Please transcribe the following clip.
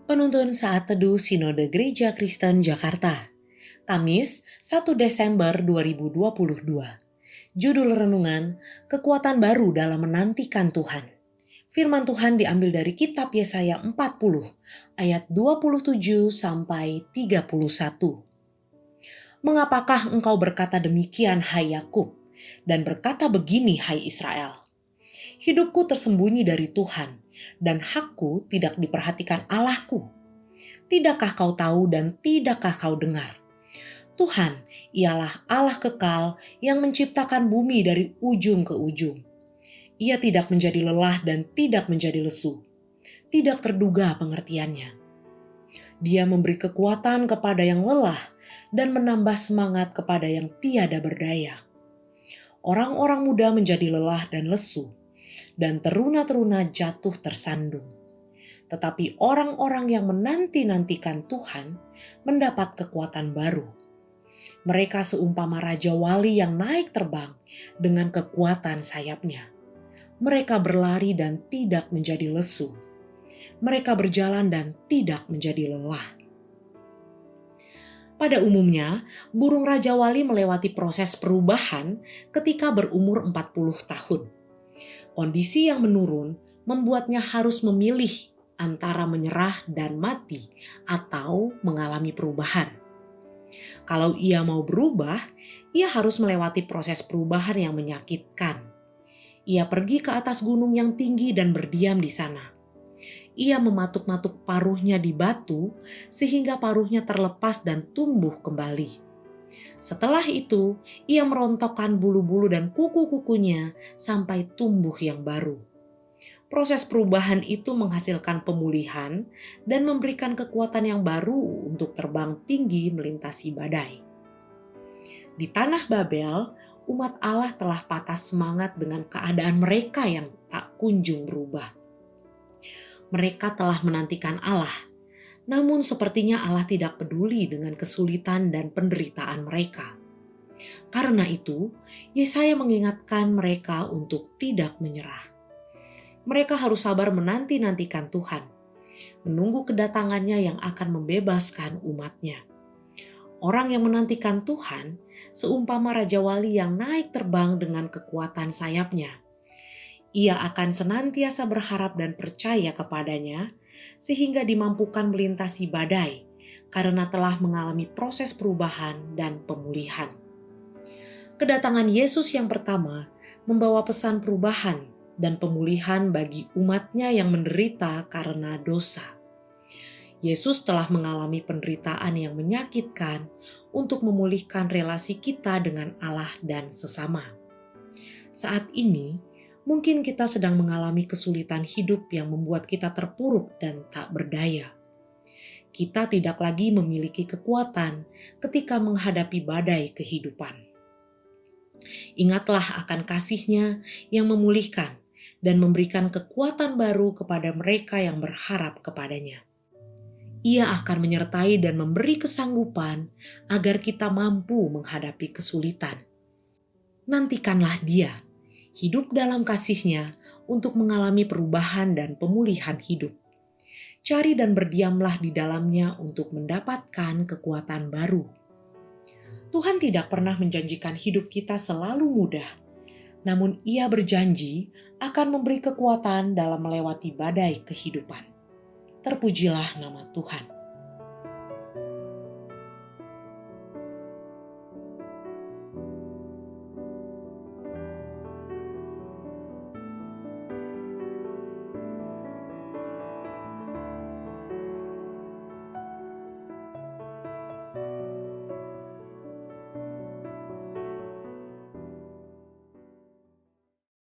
Penuntun Saat Teduh Sinode Gereja Kristen Jakarta, Kamis 1 Desember 2022. Judul renungan, Kekuatan Baru dalam Menantikan Tuhan. Firman Tuhan diambil dari kitab Yesaya 40 ayat 27 sampai 31. Mengapakah engkau berkata demikian, hai Yakub, dan berkata begini, hai Israel? Hidupku tersembunyi dari Tuhan, dan hakku tidak diperhatikan Allahku. Tidakkah kau tahu dan tidakkah kau dengar? Tuhan ialah Allah kekal yang menciptakan bumi dari ujung ke ujung. Ia tidak menjadi lelah dan tidak menjadi lesu. Tidak terduga pengertiannya. Dia memberi kekuatan kepada yang lelah dan menambah semangat kepada yang tiada berdaya. Orang-orang muda menjadi lelah dan lesu, dan teruna-teruna jatuh tersandung. Tetapi orang-orang yang menanti-nantikan Tuhan mendapat kekuatan baru. Mereka seumpama raja wali yang naik terbang dengan kekuatan sayapnya. Mereka berlari dan tidak menjadi lesu. Mereka berjalan dan tidak menjadi lelah. Pada umumnya, burung raja wali melewati proses perubahan ketika berumur 40 tahun. Kondisi yang menurun membuatnya harus memilih antara menyerah dan mati atau mengalami perubahan. Kalau ia mau berubah, ia harus melewati proses perubahan yang menyakitkan. Ia pergi ke atas gunung yang tinggi dan berdiam di sana. Ia mematuk-matuk paruhnya di batu sehingga paruhnya terlepas dan tumbuh kembali. Setelah itu, ia merontokkan bulu-bulu dan kuku-kukunya sampai tumbuh yang baru. Proses perubahan itu menghasilkan pemulihan dan memberikan kekuatan yang baru untuk terbang tinggi melintasi badai. Di tanah Babel, umat Allah telah patah semangat dengan keadaan mereka yang tak kunjung berubah. Mereka telah menantikan Allah, namun sepertinya Allah tidak peduli dengan kesulitan dan penderitaan mereka. Karena itu, Yesaya mengingatkan mereka untuk tidak menyerah. Mereka harus sabar menanti-nantikan Tuhan, menunggu kedatangannya yang akan membebaskan umatnya. Orang yang menantikan Tuhan seumpama raja wali yang naik terbang dengan kekuatan sayapnya. Ia akan senantiasa berharap dan percaya kepadanya sehingga dimampukan melintasi badai karena telah mengalami proses perubahan dan pemulihan. Kedatangan Yesus yang pertama membawa pesan perubahan dan pemulihan bagi umatnya yang menderita karena dosa. Yesus telah mengalami penderitaan yang menyakitkan untuk memulihkan relasi kita dengan Allah dan sesama. Saat ini, mungkin kita sedang mengalami kesulitan hidup yang membuat kita terpuruk dan tak berdaya. Kita tidak lagi memiliki kekuatan ketika menghadapi badai kehidupan. Ingatlah akan kasih-Nya yang memulihkan dan memberikan kekuatan baru kepada mereka yang berharap kepadanya. Ia akan menyertai dan memberi kesanggupan agar kita mampu menghadapi kesulitan. Nantikanlah Dia, hidup dalam kasih-Nya untuk mengalami perubahan dan pemulihan hidup. Cari dan berdiamlah di dalamnya untuk mendapatkan kekuatan baru. Tuhan tidak pernah menjanjikan hidup kita selalu mudah, namun Ia berjanji akan memberi kekuatan dalam melewati badai kehidupan. Terpujilah nama Tuhan.